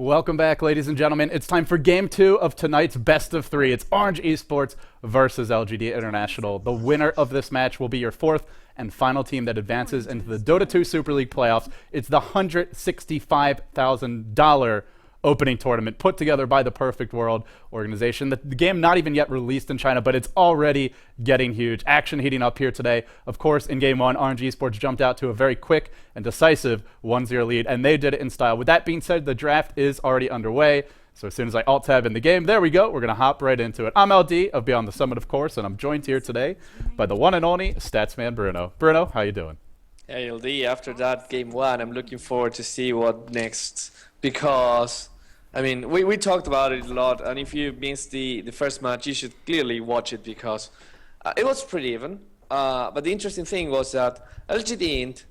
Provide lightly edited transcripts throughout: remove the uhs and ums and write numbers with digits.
Welcome back, ladies and gentlemen. It's time for Game 2 of tonight's Best of 3. It's Orange Esports versus LGD International. The winner of this match will be your fourth and final team that advances into the Dota 2 Super League playoffs. It's the $165,000 opening tournament put together by the Perfect World organization. The game not even yet released in China, but it's already getting huge. Action heating up here today. Of course, in Game 1, Orange Esports jumped out to a very quick and decisive 1-0 lead, and they did it in style. With that being said, the draft is already underway. So as soon as I alt-tab in the game, there we go. We're going to hop right into it. I'm LD of Beyond the Summit, of course, and I'm joined here today by the one and only Statsman Bruno. Bruno, how you doing? Hey, LD, after that Game 1, I'm looking forward to see what next. Because, I mean, we talked about it a lot, and if you missed the first match, you should clearly watch it because it was pretty even. But the interesting thing was that LGD.int,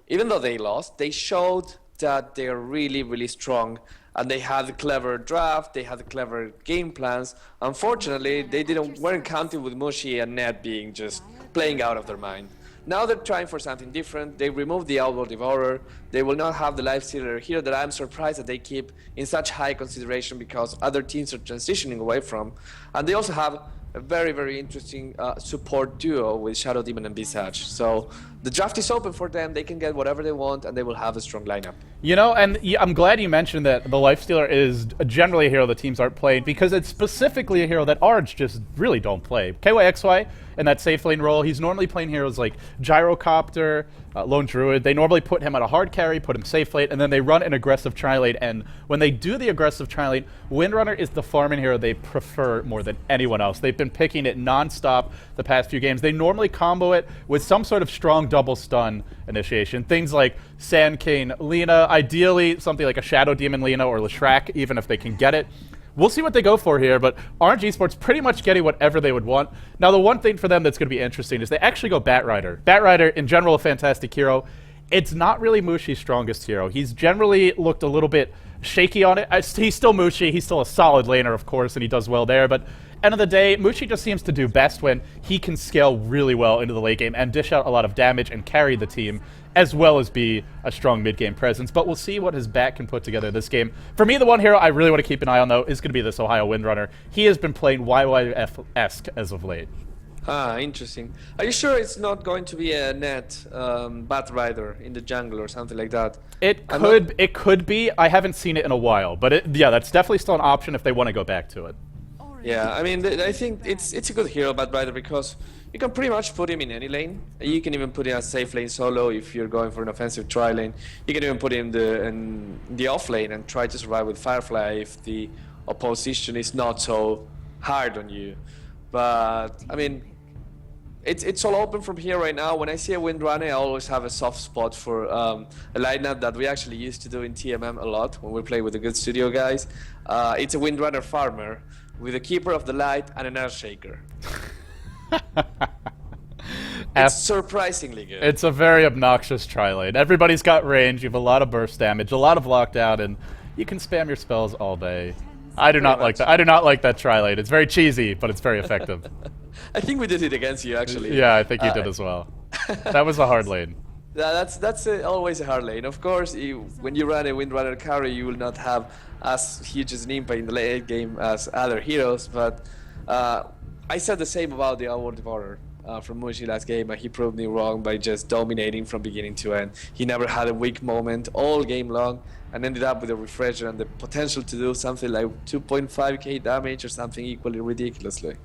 even though they lost, they showed that they're really, really strong. And they had a clever draft, they had clever game plans. Unfortunately, they weren't counting with Mushi and Ned being just playing out of their mind. Now they're trying for something different. They removed the Outward Devourer. They will not have the Lifestealer here that I'm surprised that they keep in such high consideration because other teams are transitioning away from. And they also have a very, very interesting support duo with Shadow Demon and Visage. So the draft is open for them. They can get whatever they want, and they will have a strong lineup. You know, and I'm glad you mentioned that the Lifestealer is generally a hero the teams aren't playing because it's specifically a hero that Orange just really don't play. KYXY in that safe lane role, he's normally playing heroes like Gyrocopter, Lone Druid. They normally put him at a hard carry, put him safe lane, and then they run an aggressive tri-lane. And when they do the aggressive tri-lane, Windrunner is the farming hero they prefer more than anyone else. They've been picking it non-stop the past few games. They normally combo it with some sort of strong double stun initiation. Things like Sand King Lina, ideally something like a Shadow Demon Lina or Leshrac, even if they can get it. We'll see what they go for here, but Orange Esports pretty much getting whatever they would want. Now, the one thing for them that's going to be interesting is they actually go Batrider. Batrider, in general, a fantastic hero. It's not really Mushi's strongest hero. He's generally looked a little bit shaky on it. He's still Mushi. He's still a solid laner, of course, and he does well there, but end of the day, Mushi just seems to do best when he can scale really well into the late game and dish out a lot of damage and carry the team, as well as be a strong mid-game presence. But we'll see what his back can put together this game. For me, the one hero I really want to keep an eye on, though, is going to be this Ohio Windrunner. He has been playing YYF-esque as of late. Ah, interesting. Are you sure it's not going to be a net Batrider in the jungle or something like that? It could be. I haven't seen it in a while, but yeah, that's definitely still an option if they want to go back to it. Yeah, I mean, I think it's a good hero, Batrider, because you can pretty much put him in any lane. You can even put him as safe lane solo if you're going for an offensive tri lane. You can even put him in the off lane and try to survive with Firefly if the opposition is not so hard on you. But I mean, it's all open from here right now. When I see a Windrunner, I always have a soft spot for a lineup that we actually used to do in TMM a lot when we play with the good studio guys. It's a Windrunner farmer with a Keeper of the Light and an Earthshaker. It's surprisingly good. It's a very obnoxious tri-lane. Everybody's got range, you have a lot of burst damage, a lot of lockdown, and you can spam your spells all day. I do not like that. I do not like that tri-lane. It's very cheesy, but it's very effective. I think we did it against you, actually. Yeah, I think you did as well. That was a hard lane. That's always a hard lane. Of course, when you run a Windrunner carry, you will not have as huge as an impact in the late game as other heroes, but I said the same about the Outward Devourer from Mushi last game, and he proved me wrong by just dominating from beginning to end. He never had a weak moment all game long, and ended up with a refresher and the potential to do something like 2.5k damage or something equally ridiculously.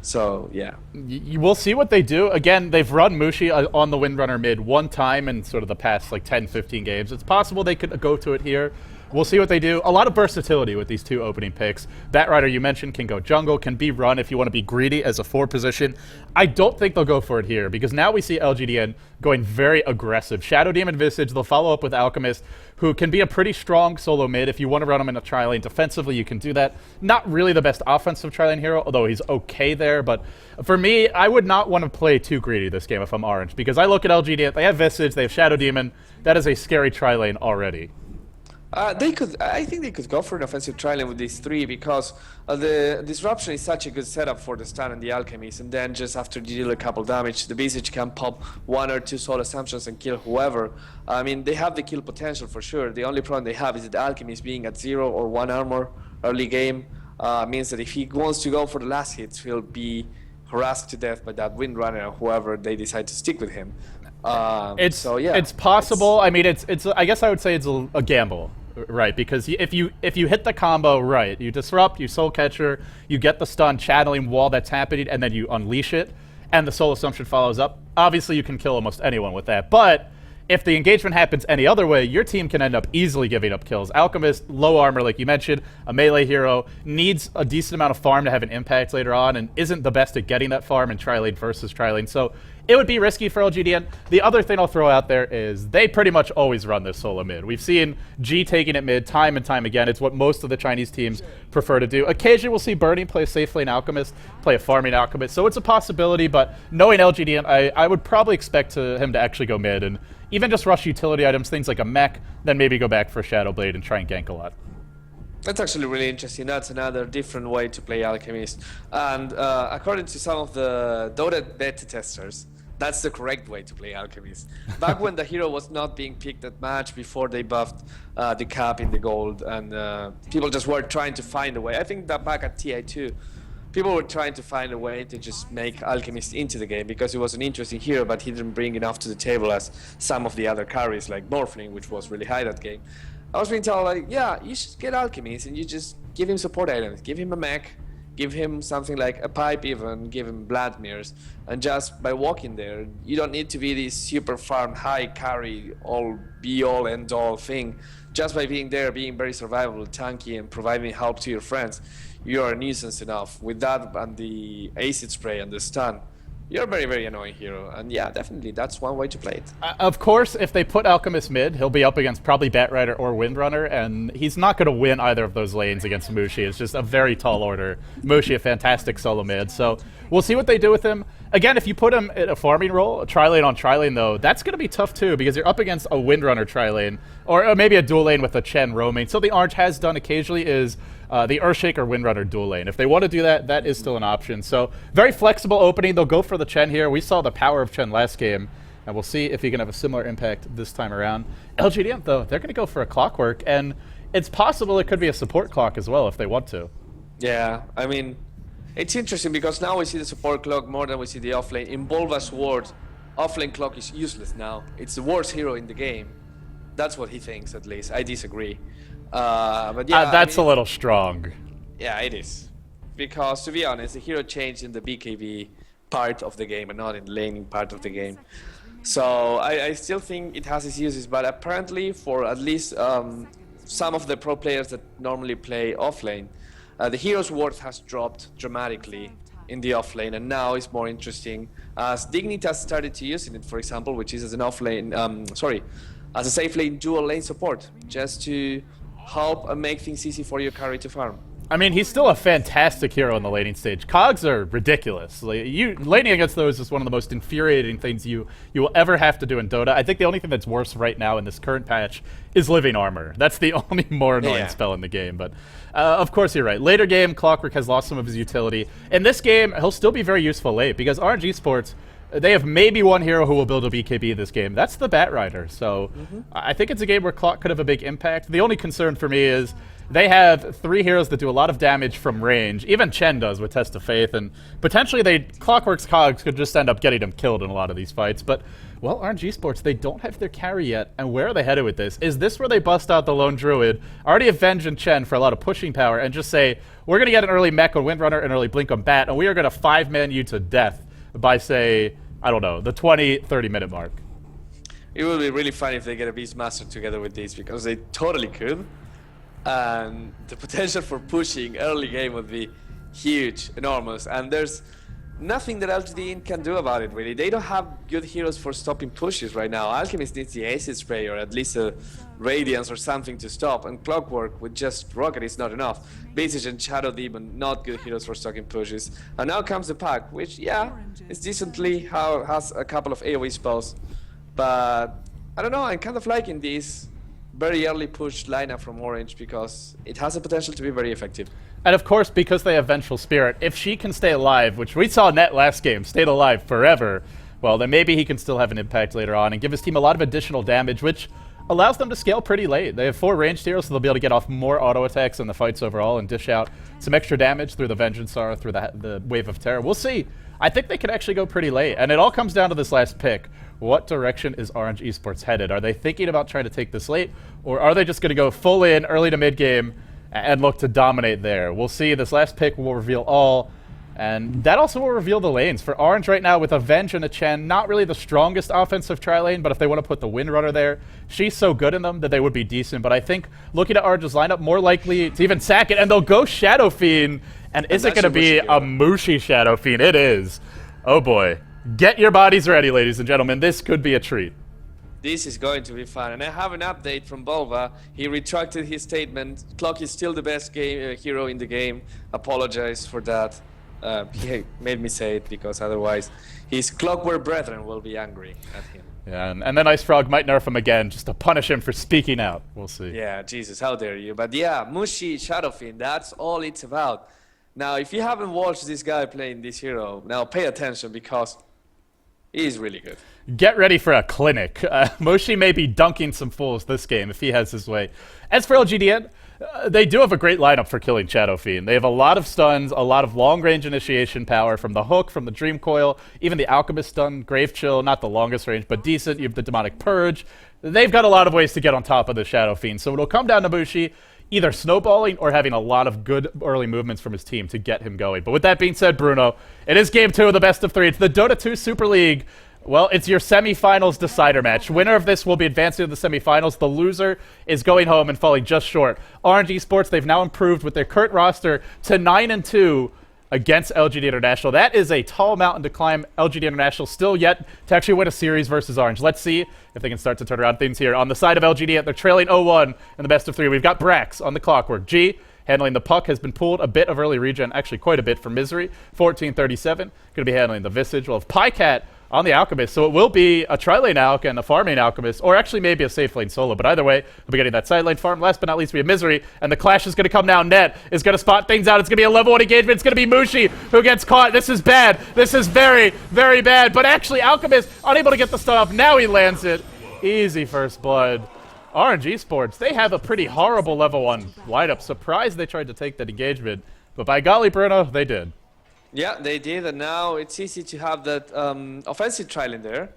So, yeah. We'll see what they do. Again, they've run Mushi on the Windrunner mid one time in sort of the past like 10, 15 games. It's possible they could go to it here. We'll see what they do. A lot of versatility with these two opening picks. Batrider, you mentioned, can go jungle, can be run if you want to be greedy as a 4 position. I don't think they'll go for it here, because now we see LGDN going very aggressive. Shadow Demon Visage, they'll follow up with Alchemist, who can be a pretty strong solo mid. If you want to run him in a tri-lane defensively, you can do that. Not really the best offensive tri-lane hero, although he's okay there. But for me, I would not want to play too greedy this game if I'm Orange, because I look at LGDN, they have Visage, they have Shadow Demon. That is a scary tri-lane already. They could. I think they could go for an offensive trial with these three because the disruption is such a good setup for the stun and the alchemist, and then just after you deal a couple damage, the Visage can pop one or two soul assumptions and kill whoever. I mean, they have the kill potential for sure. The only problem they have is that the alchemist being at 0 or 1 armor early game means that if he wants to go for the last hits, he'll be harassed to death by that Windrunner or whoever they decide to stick with him. So yeah, it's possible. I mean, it's. I guess I would say it's a gamble. Right, because if you hit the combo right, you disrupt, you soul catcher, you get the stun channeling while that's happening, and then you unleash it, and the soul assumption follows up. Obviously, you can kill almost anyone with that. But if the engagement happens any other way, your team can end up easily giving up kills. Alchemist, low armor, like you mentioned, a melee hero, needs a decent amount of farm to have an impact later on, and isn't the best at getting that farm in tri-lane versus tri-lane. So it would be risky for LGD. The other thing I'll throw out there is they pretty much always run this solo mid. We've seen G taking it mid time and time again. It's what most of the Chinese teams prefer to do. Occasionally we'll see Burning play a safe lane Alchemist, play a farming Alchemist. So it's a possibility, but knowing LGD, I would probably expect him to actually go mid and even just rush utility items, things like a mech, then maybe go back for Shadow Blade and try and gank a lot. That's actually really interesting. That's another different way to play Alchemist. And according to some of the Dota beta testers, that's the correct way to play Alchemist. Back when the hero was not being picked that much, before they buffed the cap in the gold, and people just were trying to find a way. I think that back at TI2, people were trying to find a way to just make Alchemist into the game because it was an interesting hero, but he didn't bring enough to the table as some of the other carries like Morphling, which was really high that game. I was being told, like, yeah, you should get Alchemist and you just give him support items, give him a mech, give him something like a pipe even, give him blood mirrors, and just by walking there, you don't need to be this super farm, high carry, all be all end all thing. Just by being there, being very survivable, tanky, and providing help to your friends, you are a nuisance enough. With that and the acid spray and the stun, you're a very, very annoying hero. And yeah, definitely, that's one way to play it. Of course, if they put Alchemist mid, he'll be up against probably Batrider or Windrunner, and he's not going to win either of those lanes against Mushi. It's just a very tall order. Mushi, a fantastic solo mid. So we'll see what they do with him. Again, if you put him in a farming role, a tri-lane on tri-lane, though, that's going to be tough, too, because you're up against a Windrunner tri-lane, or maybe a dual lane with a Chen roaming. So the Orange has done occasionally is the Earthshaker Windrunner dual lane. If they want to do that, that is still an option. So very flexible opening. They'll go for the Chen here. We saw the power of Chen last game, and we'll see if he can have a similar impact this time around. LGD, though, they're going to go for a Clockwork, and it's possible it could be a support clock as well if they want to. Yeah, I mean, it's interesting because now we see the support clock more than we see the offlane. In Bolva's words, offlane clock is useless now. It's the worst hero in the game. That's what he thinks, at least. I disagree. But yeah, that's a little strong. Yeah, it is. Because, to be honest, the hero changed in the BKB part of the game and not in the laning part of the game. So I still think it has its uses, but apparently for at least some of the pro players that normally play offlane, the hero's worth has dropped dramatically in the offlane, and now it's more interesting as Dignitas started to use it, for example, which is as an offlane, as a safe lane dual lane support, just to help and make things easy for your carry to farm. I mean, he's still a fantastic hero in the laning stage. Cogs are ridiculous. Like, laning against those is one of the most infuriating things you will ever have to do in Dota. I think the only thing that's worse right now in this current patch is Living Armor. That's the only more annoying spell in the game. But of course, you're right. Later game, Clockwork has lost some of his utility. In this game, he'll still be very useful late because RNG Sports, they have maybe one hero who will build a BKB this game. That's the Batrider. So I think it's a game where Clock could have a big impact. The only concern for me is they have 3 heroes that do a lot of damage from range. Even Chen does with Test of Faith, and potentially Clockwork's Cogs could just end up getting him killed in a lot of these fights. But, well, RNG Sports, they don't have their carry yet, and where are they headed with this? Is this where they bust out the Lone Druid, already have Venge and Chen for a lot of pushing power, and just say, we're going to get an early mech on Windrunner, an early Blink on Bat, and we are going to 5-man you to death by, say, I don't know, the 20-30 minute mark? It would be really fun if they get a Beastmaster together with these, because they totally could. And the potential for pushing early game would be huge, enormous, and there's nothing that LGD can do about it, really. They don't have good heroes for stopping pushes right now. Alchemist needs the Acid Spray or at least a Radiance or something to stop, and Clockwork with just Rocket is not enough. Visage and Shadow Demon, not good heroes for stopping pushes. And now comes the Pack, which, yeah, is decently has a couple of AoE spells, but I don't know, I'm kind of liking these very early push lineup from Orange because it has the potential to be very effective. And of course, because they have Vengeful Spirit, if she can stay alive, which we saw Net last game, stayed alive forever, well, then maybe he can still have an impact later on and give his team a lot of additional damage, which allows them to scale pretty late. They have 4 ranged heroes, so they'll be able to get off more auto attacks in the fights overall and dish out some extra damage through the Vengeance Aura, through the Wave of Terror. We'll see. I think they could actually go pretty late, and it all comes down to this last pick. What direction is Orange Esports headed? Are they thinking about trying to take this late, or are they just going to go full in early to mid game and look to dominate there? We'll see. This last pick will reveal all, and that also will reveal the lanes. For Orange right now, with a Venge and a Chen, not really the strongest offensive tri-lane, but if they want to put the Windrunner there, she's so good in them that they would be decent. But I think, looking at Orange's lineup, more likely to even sack it, and they'll go Shadow Fiend, and is it going to be a Mushi Shadow Fiend? It is. Oh boy. Get your bodies ready, ladies and gentlemen. This could be a treat. This is going to be fun. And I have an update from Bolva. He retracted his statement. Clock is still the best hero in the game. Apologize for that. He made me say it because otherwise his Clockwork brethren will be angry at him. Yeah, and then Ice Frog might nerf him again just to punish him for speaking out. We'll see. Yeah, Jesus, how dare you. But yeah, Mushi Shadowfiend, that's all it's about. Now, if you haven't watched this guy playing this hero, now pay attention because he's really good. Get ready for a clinic. Mushi may be dunking some fools this game if he has his way. As for LGD.int, they do have a great lineup for killing Shadow Fiend. They have a lot of stuns, a lot of long-range initiation power from the Hook, from the Dream Coil, even the Alchemist stun, Grave Chill, not the longest range, but decent. You have the Demonic Purge. They've got a lot of ways to get on top of the Shadow Fiend, so it'll come down to Mushi either snowballing or having a lot of good early movements from his team to get him going. But with that being said, Bruno, it is Game 2 of the best of 3. It's the Dota 2 Super League. Well, it's your semifinals decider match. Winner of this will be advancing to the semifinals. The loser is going home and falling just short. Orange Esports, they've now improved with their current roster to 9-2 against LGD International. That is a tall mountain to climb. LGD International still yet to actually win a series versus Orange. Let's see if they can start to turn around things here. On the side of LGD, they're trailing 0-1 in the best of 3. We've got Brax on the Clockwork. G handling the puck, has been pulled a bit of early regen, actually quite a bit from Misery. 1437, going to be handling the Visage. We'll have Pycat on the Alchemist, so it will be a tri-lane Alch and a farming Alchemist, or actually maybe a safe lane solo, but either way, we'll be getting that side lane farm. Last but not least, we have Misery, and the clash is going to come now. Net is going to spot things out. It's going to be a level 1 engagement. It's going to be Mushi who gets caught. This is bad. This is very, very bad, but actually Alchemist unable to get the stun off. Now he lands it. Easy first blood. Orange Esports, they have a pretty horrible level 1 lineup. Surprised they tried to take that engagement, but by golly, Bruno, they did. Yeah, they did, and now it's easy to have that offensive trial in there,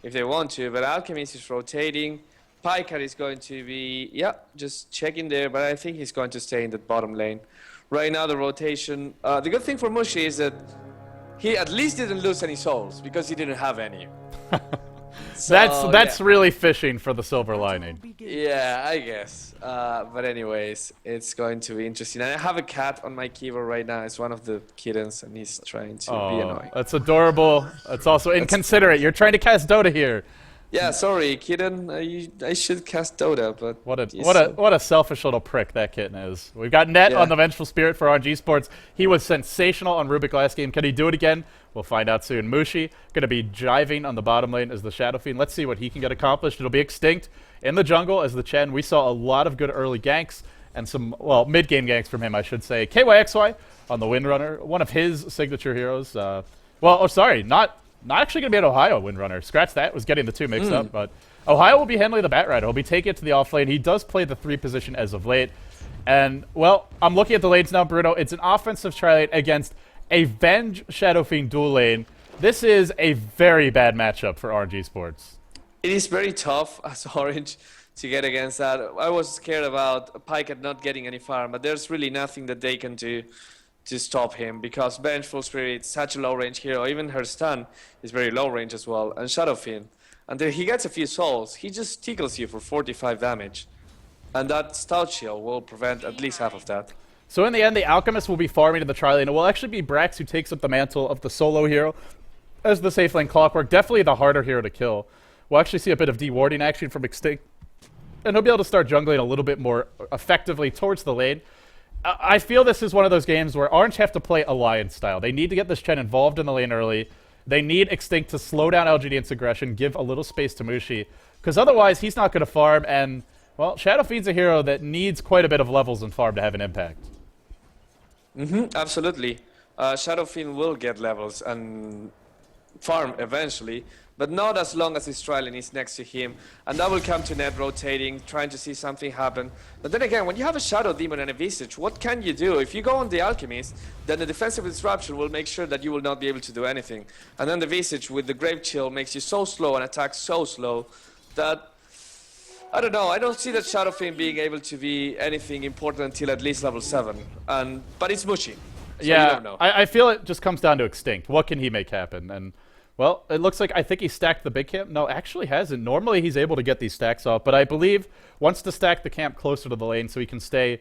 if they want to, but Alchemist is rotating. Pycat is going to be, yeah, just checking there, but I think he's going to stay in the bottom lane. Right now, the rotation, the good thing for Mushi is that he at least didn't lose any souls, because he didn't have any. So, that's really fishing for the silver lining. Yeah, I guess. But anyways, it's going to be interesting. And I have a cat on my keyboard right now. It's one of the kittens, and he's trying to be annoying. That's adorable. That's also inconsiderate. You're trying to cast Dota here. Yeah, sorry, kitten. I should cast Dota, but what a selfish little prick that kitten is. We've got Net on the Vengeful Spirit for Orange Esports. He was sensational on Rubik last game. Can he do it again? We'll find out soon. Mushi going to be jiving on the bottom lane as the Shadow Fiend. Let's see what he can get accomplished. It'll be Extinct in the jungle as the Chen. We saw a lot of good early ganks and some, well, mid-game ganks from him, I should say. KYXY on the Windrunner, one of his signature heroes. Not actually going to be an Ohio Windrunner. Scratch that. Was getting the two mixed up. But Ohio will be handling the Bat Rider. He'll be taking it to the off lane. He does play the 3 position as of late. And, well, I'm looking at the lanes now, Bruno. It's an offensive tri-lane against a Venge Shadow Fiend dual lane. This is a very bad matchup for Orange Esports. It is very tough as Orange to get against that. I was scared about Pycat not getting any farm, but there's really nothing that they can do to stop him because Vengeful Spirit is such a low range hero. Even her stun is very low range as well. And Shadow Fiend, until he gets a few souls, he just tickles you for 45 damage. And that Stout Shield will prevent at least half of that. So in the end, the Alchemist will be farming in the tri-lane. It will actually be Brax who takes up the mantle of the solo hero as the safe lane Clockwork. Definitely the harder hero to kill. We'll actually see a bit of dewarding action from Extinct. And he'll be able to start jungling a little bit more effectively towards the lane. I feel this is one of those games where Orange have to play Alliance style. They need to get this Chen involved in the lane early. They need Extinct to slow down LGD.int's aggression, give a little space to Mushi. Because otherwise, he's not going to farm, and Well, Shadow Fiend's a hero that needs quite a bit of levels and farm to have an impact. Absolutely. Shadow Fiend will get levels and farm eventually, but not as long as his Trilane is next to him, and that will come to net rotating, trying to see something happen. But then again, when you have a Shadow Demon and a Visage, what can you do? If you go on the Alchemist, then the defensive disruption will make sure that you will not be able to do anything. And then the Visage with the Grave Chill makes you so slow and attack so slow that I don't know. I don't see that Shadow Fiend being able to be anything important until at least level 7. But it's mushy. So yeah, you don't know. I feel it just comes down to Extinct. What can he make happen? And, well, it looks like I think he stacked the big camp. No, actually hasn't. Normally he's able to get these stacks off, but I believe wants to stack the camp closer to the lane so he can stay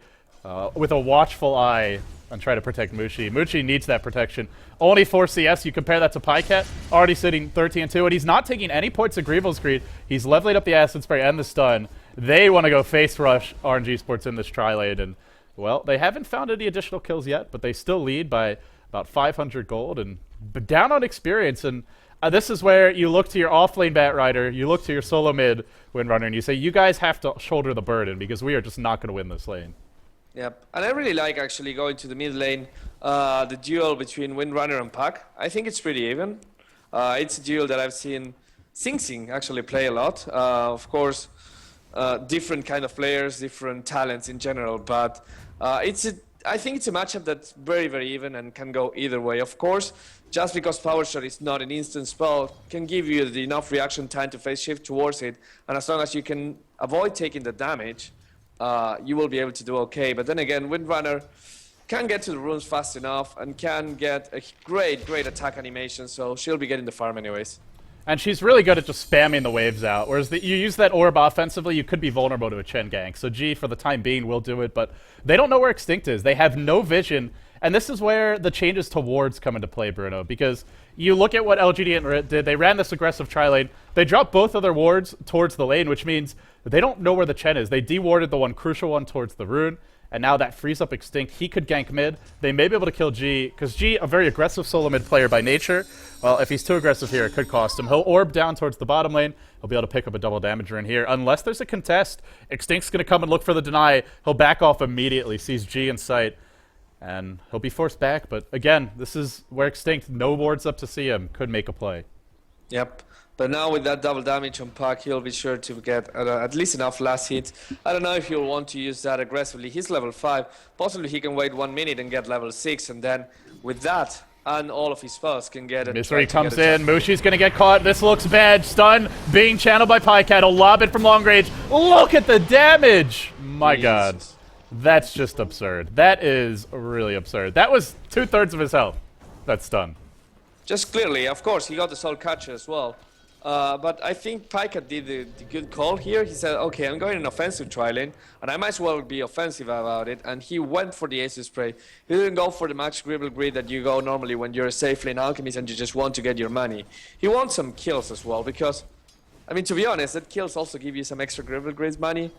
with a watchful eye and try to protect Mushi. Mushi needs that protection. Only 4 CS. You compare that to Pycat, already sitting 13-2, and he's not taking any points of Greevil's Greed. He's leveling up the Acid Spray and the stun. They want to go face rush RNG Sports in this tri-lane, and, well, they haven't found any additional kills yet, but they still lead by about 500 gold, and down on experience, and this is where you look to your off-lane Batrider, you look to your solo mid Windrunner, and you say, you guys have to shoulder the burden, because we are just not going to win this lane. Yep, and I really like actually going to the mid lane, the duel between Windrunner and Puck. I think it's pretty even. It's a duel that I've seen Sing Sing actually play a lot. Of course, different kind of players, different talents in general, but I think it's a matchup that's very, very even and can go either way. Of course, just because Power Shot is not an instant spell, can give you enough reaction time to phase shift towards it, and as long as you can avoid taking the damage, you will be able to do okay. But then again, Windrunner can get to the runes fast enough and can get a great, great attack animation, so she'll be getting the farm anyways. And she's really good at just spamming the waves out, whereas you use that orb offensively, you could be vulnerable to a Chen gank. So G, for the time being, will do it, but they don't know where Extinct is. They have no vision, and this is where the changes to wards come into play, Bruno, because you look at what LGD.int did. They ran this aggressive tri-lane. They dropped both of their wards towards the lane, which means they don't know where the Chen is. They de-warded the one crucial one towards the rune, and now that frees up Extinct. He could gank mid. They may be able to kill G, because G, a very aggressive solo mid player by nature. Well, if he's too aggressive here, it could cost him. He'll orb down towards the bottom lane. He'll be able to pick up a double damager in here. Unless there's a contest, Extinct's going to come and look for the deny. He'll back off immediately, sees G in sight, and he'll be forced back. But again, this is where Extinct, no wards up to see him, could make a play. Yep. But now with that double damage on Puck, he'll be sure to get at least enough last hit. I don't know if he'll want to use that aggressively. He's level 5. Possibly he can wait 1 minute and get level 6, and then with that and all of his spells can get it. Misery comes in. Mushi's going to get caught. This looks bad. Stun being channeled by Pycat. He'll lob it from long range. Look at the damage. My God. That's just absurd. That is really absurd. That was 2/3 of his health. That stun. Just clearly, of course, he got the soul catcher as well. But I think Pycat did the good call here. He said, okay, I'm going an offensive tri-lane, and I might as well be offensive about it. And he went for the Acid Spray. He didn't go for the max Gribble Greed that you go normally when you're a safe lane Alchemist and you just want to get your money. He wants some kills as well, because, I mean, to be honest, that kills also give you some extra Gribble Greeds money,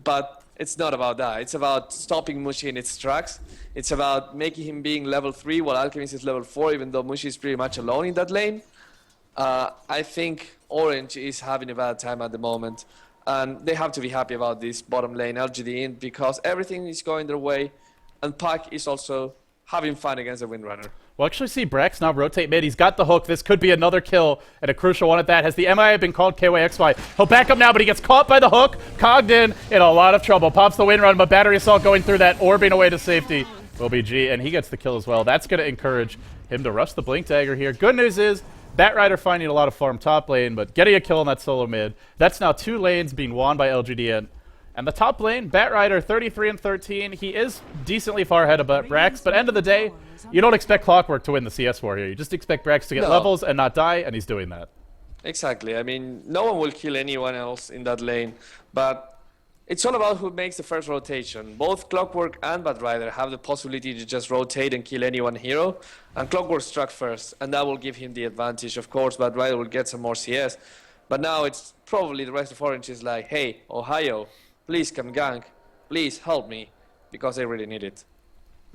but it's not about that. It's about stopping Mushi in its tracks. It's about making him being level 3 while Alchemist is level 4, even though Mushi is pretty much alone in that lane. I think Orange is having a bad time at the moment, and they have to be happy about this bottom lane LGD.int, because everything is going their way, and Puck is also having fun against the Windrunner. We'll actually see Brax now rotate mid. He's got the hook. This could be another kill, and a crucial one at that. Has the MIA been called KYXY? He'll back up now, but he gets caught by the hook. Cogged in a lot of trouble. Pops the Windrun, but Battery Assault going through that, orbing away to safety. Will be G, and he gets the kill as well. That's going to encourage him to rush the Blink Dagger here. Good news is, Batrider finding a lot of farm top lane, but getting a kill on that solo mid. That's now 2 lanes being won by LGD.int. And the top lane, Batrider 33-13. He is decently far ahead of Brax, but end of the day, you don't expect Clockwork to win the CS war here. You just expect Brax to get levels and not die, and he's doing that. Exactly. I mean, no one will kill anyone else in that lane, but it's all about who makes the first rotation. Both Clockwork and Batrider have the possibility to just rotate and kill any one hero, and Clockwork struck first, and that will give him the advantage. Of course, Batrider will get some more CS, but now it's probably the rest of Orange is like, hey, Ohio, please come gank, please help me, because they really need it.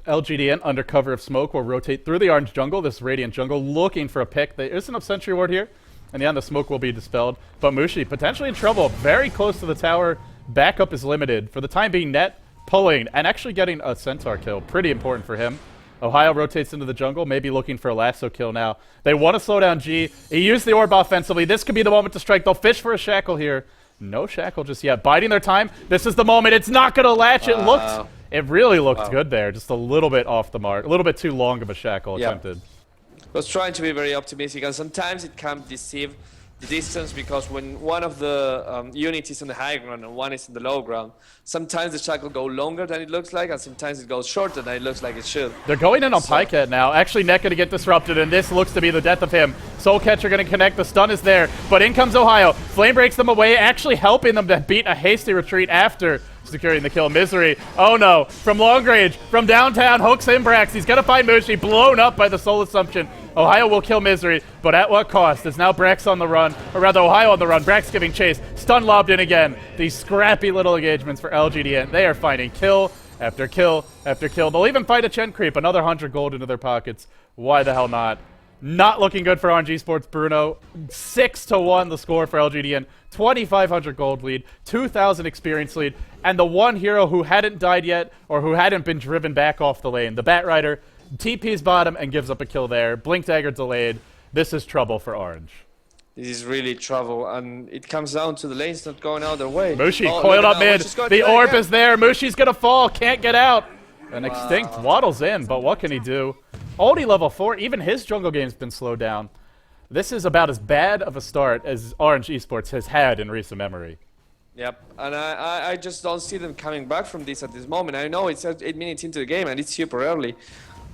LGD.int, under cover of smoke, will rotate through the orange jungle, this Radiant jungle, looking for a pick. There isn't a Sentry Ward here, and yeah, the smoke will be dispelled. But Mushi potentially in trouble, very close to the tower. Backup is limited. For the time being, Net pulling and actually getting a Centaur kill. Pretty important for him. Ohio rotates into the jungle, maybe looking for a lasso kill now. They want to slow down G. He used the orb offensively. This could be the moment to strike. They'll fish for a shackle here. No shackle just yet. Biding their time. This is the moment. It's not going to latch. It really looked good there. Just a little bit off the mark. A little bit too long of a shackle attempted. Was trying to be very optimistic, and sometimes it can deceive the distance, because when one of the units is on the high ground and one is in the low ground, sometimes the shackle go longer than it looks like, and sometimes it goes shorter than it looks like it should. They're going in on Pycat now. Actually, Net gonna get disrupted, and this looks to be the death of him. Soul Catcher gonna connect. The stun is there, but in comes Ohio. Flame breaks them away, actually helping them to beat a hasty retreat after securing the kill. Misery. Oh no. From long range, from downtown, hooks in Brax. He's gonna find Mushi, blown up by the Soul Assumption. Ohio will kill Misery, but at what cost? It's now Brax on the run, or rather Ohio on the run. Brax giving chase. Stun lobbed in again. These scrappy little engagements for LGD.int. They are finding kill after kill after kill. They'll even fight a Chen creep. Another 100 gold into their pockets. Why the hell not? Not looking good for RNG Sports Bruno. 6-1 the score for LGD.int. 2,500 gold lead, 2,000 experience lead, and the one hero who hadn't died yet, or who hadn't been driven back off the lane, the Bat Rider, TP's bottom and gives up a kill there. Blink Dagger delayed. This is trouble for Orange. This is really trouble, and it comes down to the lanes not going out their way. Mushi coiled up mid. The orb is there. Mushi's gonna fall. Can't get out. And Extinct waddles in, but what can he do? Already level 4. Even his jungle game's been slowed down. This is about as bad of a start as Orange Esports has had in recent memory. Yep, and I just don't see them coming back from this at this moment. I know it's 8 minutes into the game and it's super early,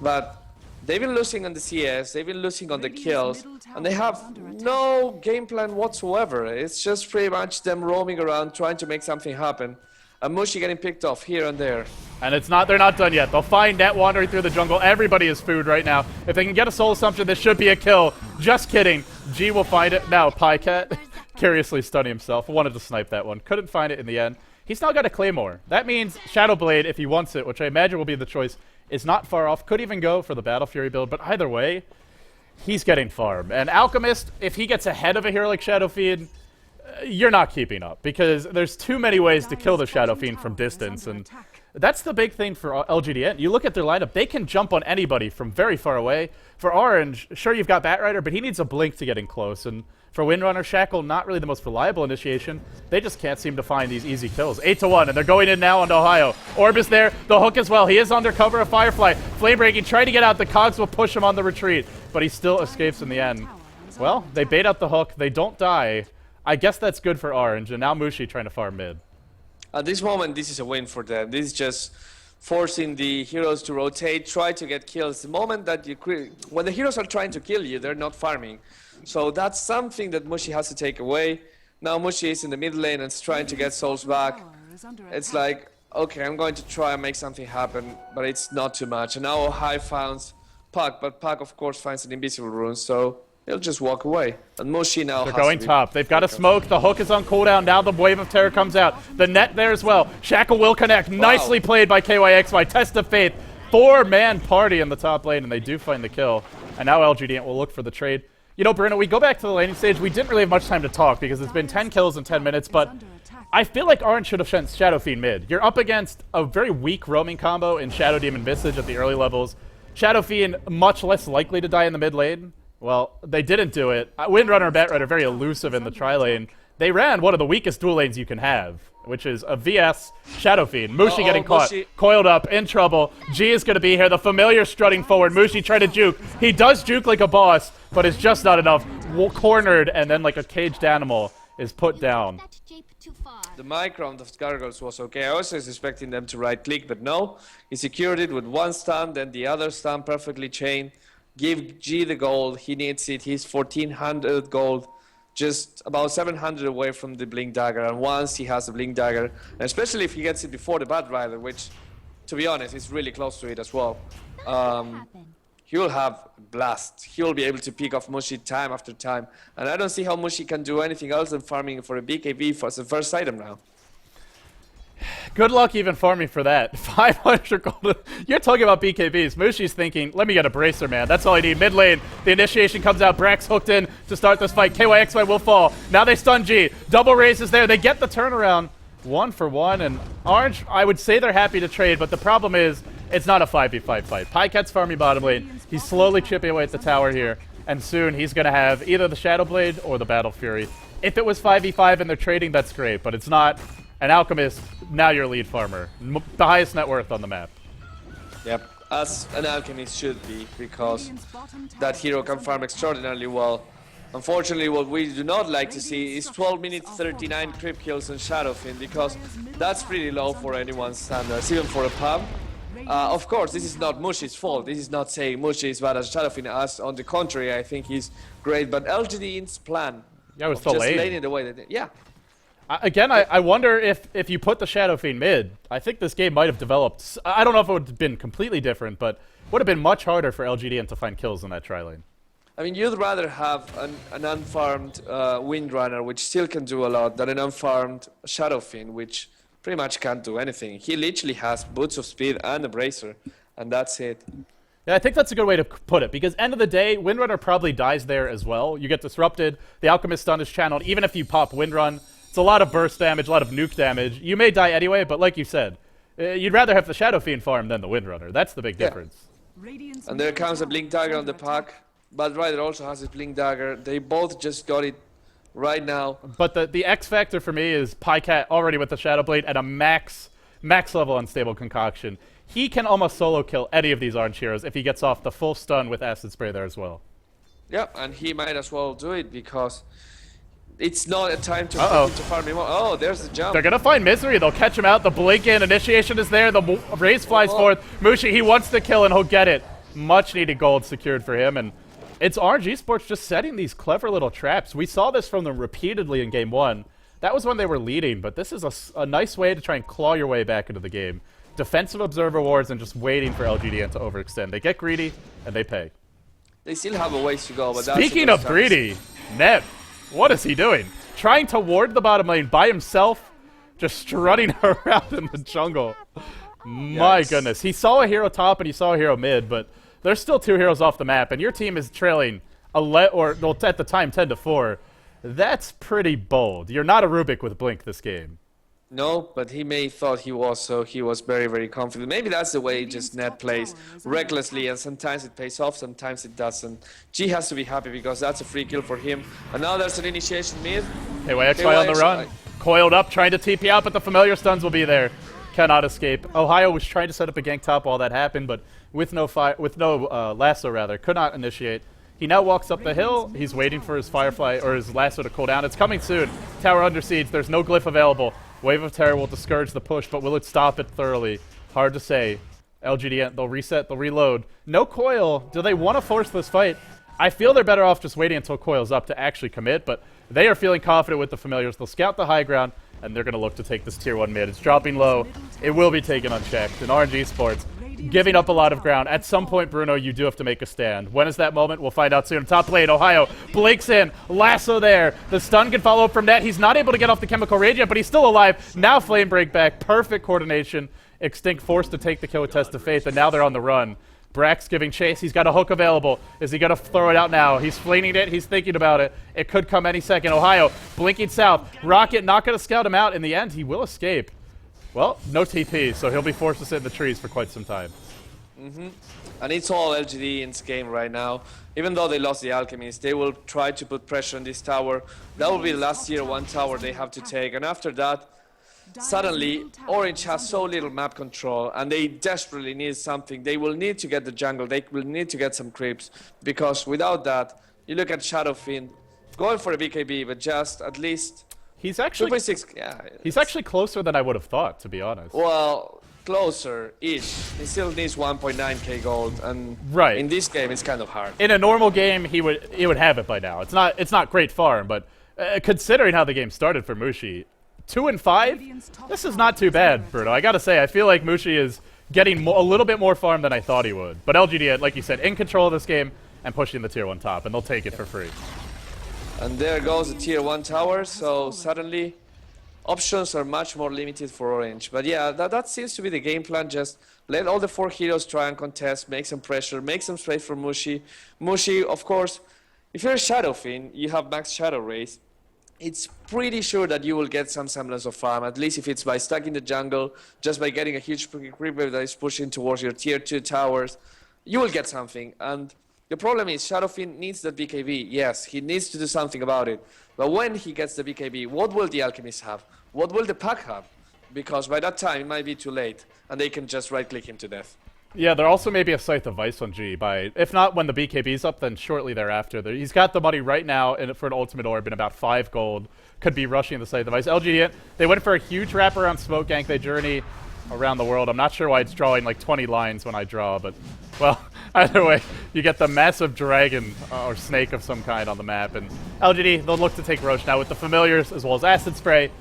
but they've been losing on the CS, they've been losing on the kills, and they have no game plan whatsoever. It's just pretty much them roaming around trying to make something happen. And Mushi getting picked off here and there. And they're not done yet. They'll find Net wandering through the jungle. Everybody is food right now. If they can get a Soul Assumption, this should be a kill. Just kidding. G will find it. Now, Pycat curiously stunning himself. Wanted to snipe that one. Couldn't find it in the end. He's now got a Claymore. That means Shadow Blade, if he wants it, which I imagine will be the choice, is not far off. Could even go for the Battle Fury build, but either way, he's getting farm. And Alchemist, if he gets ahead of a hero like Shadow Fiend, you're not keeping up, because there's too many ways to kill the Shadow Fiend from distance, and that's the big thing for LGD.int. You look at their lineup, they can jump on anybody from very far away. For Orange, sure, you've got Bat Rider, but he needs a blink to get in close, and for Windrunner, Shackle, not really the most reliable initiation. They just can't seem to find these easy kills. 8-1, and they're going in now onto Ohio. Orb is there, the hook as well. He is under cover of Firefly. Flame breaking, trying to get out. The Cogs will push him on the retreat, but he still escapes in the end. Well, they bait out the hook. They don't die. I guess that's good for Orange, and now Mushi trying to farm mid. At this moment, this is a win for them. This is just forcing the heroes to rotate, try to get kills. The moment that when the heroes are trying to kill you, they're not farming. So that's something that Mushi has to take away. Now Mushi is in the mid lane and is trying to get souls back. It's like, okay, I'm going to try and make something happen, but it's not too much. And now Ohio finds Puck, but Puck, of course, finds an invisible rune, so he'll just walk away. And Mushi now they're going top. They've got a smoke. The hook is on cooldown. Now the wave of terror comes out. The Net there as well. Shackle will connect. Wow. Nicely played by KYXY. Test of Faith. 4-man party in the top lane, and they do find the kill. And now LGD.int will look for the trade. You know, Bruno, we go back to the laning stage. We didn't really have much time to talk because it's been 10 kills in 10 minutes, but I feel like Orange should have sent Shadow Fiend mid. You're up against a very weak roaming combo in Shadow Demon Visage at the early levels. Shadow Fiend much less likely to die in the mid lane. Well, they didn't do it. Windrunner and Bat Rider are very elusive in the tri-lane. They ran one of the weakest dual lanes you can have, which is a VS Shadow Fiend. Mushi getting caught, coiled up, in trouble. G is going to be here. The familiar strutting forward. Mushi tried to juke. He does juke like a boss, but it's just not enough. Cornered, and then like a caged animal is put down. The mic round of Gargoyles was okay. I was expecting them to right-click, but no. He secured it with one stun, then the other stun perfectly chained. Give G the gold. He needs it. He's 1,400 gold. Just about 700 away from the Blink Dagger. And once he has the Blink Dagger, and especially if he gets it before the Bat Rider, which, to be honest, is really close to it as well, he will have a blast. He will be able to pick off Mushi time after time. And I don't see how Mushi can do anything else than farming for a BKB for the first item now. Good luck even farming for that. 500 gold. You're talking about BKBs. Mushi's thinking, let me get a bracer, man. That's all I need. Mid lane, the initiation comes out. Brax hooked in to start this fight. KYXY will fall. Now they stun G. Double raise is there. They get the turnaround. 1 for 1, and Orange, I would say they're happy to trade, but the problem is it's not a 5v5 fight. Pycat's farming bottom lane. He's slowly chipping away at the tower here, and soon he's going to have either the Shadow Blade or the Battle Fury. If it was 5v5 and they're trading, that's great, but it's not. An Alchemist, now you're lead farmer. The highest net worth on the map. Yep, as an Alchemist should be, because that hero can farm extraordinarily well. Unfortunately, what we do not like to see is 12 minutes 39 creep kills on Shadowfiend, because that's pretty low for anyone's standards, even for a pub. Of course, this is not Mushi's fault. This is not saying Mushi is bad as Shadowfiend. As on the contrary, I think he's great. But LGD.int's plan, Yeah, it was just late. laning the way they did. Yeah. Again, I wonder if you put the Shadow Fiend mid, I think this game might have developed. I don't know if it would have been completely different, but would have been much harder for LGD to find kills in that tri lane. I mean, you'd rather have an unfarmed Windrunner, which still can do a lot, than an unfarmed Shadow Fiend, which pretty much can't do anything. He literally has Boots of Speed and a Bracer, and that's it. Yeah, I think that's a good way to put it, because end of the day, Windrunner probably dies there as well. You get disrupted, the Alchemist stun is channeled, even if you pop Windrun. It's a lot of burst damage, a lot of nuke damage. You may die anyway, but like you said, you'd rather have the Shadow Fiend farm than the Windrunner. That's the big difference. And there comes a Blink Dagger on the pack. Bad Rider also has his Blink Dagger. They both just got it right now. But the X factor for me is Pycat already with the Shadow Blade and a max level unstable concoction. He can almost solo kill any of these orange heroes if he gets off the full stun with Acid Spray there as well. Yeah, and he might as well do it, because it's not a time to farm anymore. Oh, there's the jump. They're going to find Misery. They'll catch him out. The blink in. Initiation is there. The raise flies forth. Mushi, he wants the kill, and he'll get it. Much needed gold secured for him. And it's RNG Esports just setting these clever little traps. We saw this from them repeatedly in Game 1. That was when they were leading, but this is a nice way to try and claw your way back into the game. Defensive Observer Wards and just waiting for LGD to overextend. They get greedy, and they pay. They still have a ways to go, but Speaking of greedy, Neb. What is he doing? Trying to ward the bottom lane by himself, just strutting around in the jungle. My goodness. He saw a hero top and he saw a hero mid, but there's still 2 heroes off the map, and your team is trailing at the time 10-4. That's pretty bold. You're not a Rubik with Blink this game. No, but he may thought he was, so he was very, very confident. Maybe that's the way just Net plays recklessly, and sometimes it pays off, sometimes it doesn't. G has to be happy because that's a free kill for him. And now there's an initiation mid. KYXY on the run. Coiled up, trying to TP out, but the familiar stuns will be there. Cannot escape. Ohio was trying to set up a gank top while that happened, but with no lasso rather, could not initiate. He now walks up the hill. He's waiting for his Firefly or his lasso to cool down. It's coming soon. Tower under siege. There's no glyph available. Wave of Terror will discourage the push, but will it stop it thoroughly? Hard to say. LGD, they'll reset, they'll reload. No coil. Do they want to force this fight? I feel they're better off just waiting until coil's up to actually commit, but they are feeling confident with the familiars. They'll scout the high ground, and they're going to look to take this tier 1 mid. It's dropping low. It will be taken unchecked. And RNG Sports giving up a lot of ground. At some point, Bruno, you do have to make a stand. When is that moment? We'll find out soon. Top lane, Ohio blinks in. Lasso there. The stun can follow up from net. He's not able to get off the chemical rage yet, but he's still alive. Now flame break back. Perfect coordination. Extinct forced to take the kill with Test of Faith, and now they're on the run. Brax giving chase. He's got a hook available. Is he going to throw it out now? He's flinging it. He's thinking about it. It could come any second. Ohio blinking south. Rocket not going to scout him out. In the end, he will escape. Well, no TP, so he'll be forced to sit in the trees for quite some time. And it's all LGD in this game right now. Even though they lost the Alchemist, they will try to put pressure on this tower. That will be the last tier 1 tower they have to take. And after that, suddenly, Orange has so little map control, and they desperately need something. They will need to get the jungle. They will need to get some creeps, because without that, you look at Shadow Fiend, going for a BKB, but just at least... He's actually 2.6, yeah. He's actually closer than I would have thought, to be honest. Well, closer-ish. He still needs 1.9k gold, and in this game, it's kind of hard. In a normal game, he would have it by now. It's not great farm, but considering how the game started for Mushi, 2 and 5, this is not too bad, Bruno. I gotta say, I feel like Mushi is getting a little bit more farm than I thought he would. But LGD, like you said, in control of this game and pushing the tier 1 top, and they'll take it for free. And there goes the tier 1 tower, so suddenly options are much more limited for Orange. But yeah, that seems to be the game plan. Just let all the 4 heroes try and contest, make some pressure, make some space for Mushi. Mushi, of course, if you're a Shadow Fiend, you have max Shadow Race. it's pretty sure that you will get some semblance of farm, at least if it's by stuck in the jungle, just by getting a huge creep wave that is pushing towards your tier 2 towers, you will get something. And the problem is Shadowfiend needs that BKB. Yes, he needs to do something about it. But when he gets the BKB, what will the Alchemist have? What will the pack have? Because by that time, it might be too late, and they can just right-click him to death. Yeah, there also may be a Scythe of Vice on G. If not when the BKB's up, then shortly thereafter. He's got the money right now for an ultimate orb in about 5 gold. Could be rushing the Scythe of Vice. LGD.int, they went for a huge wraparound smoke gank. They journey around the world. I'm not sure why it's drawing like 20 lines when I draw, but, well, either way, you get the massive dragon or snake of some kind on the map. And LGD, they'll look to take Roche now with the familiars as well as Acid Spray.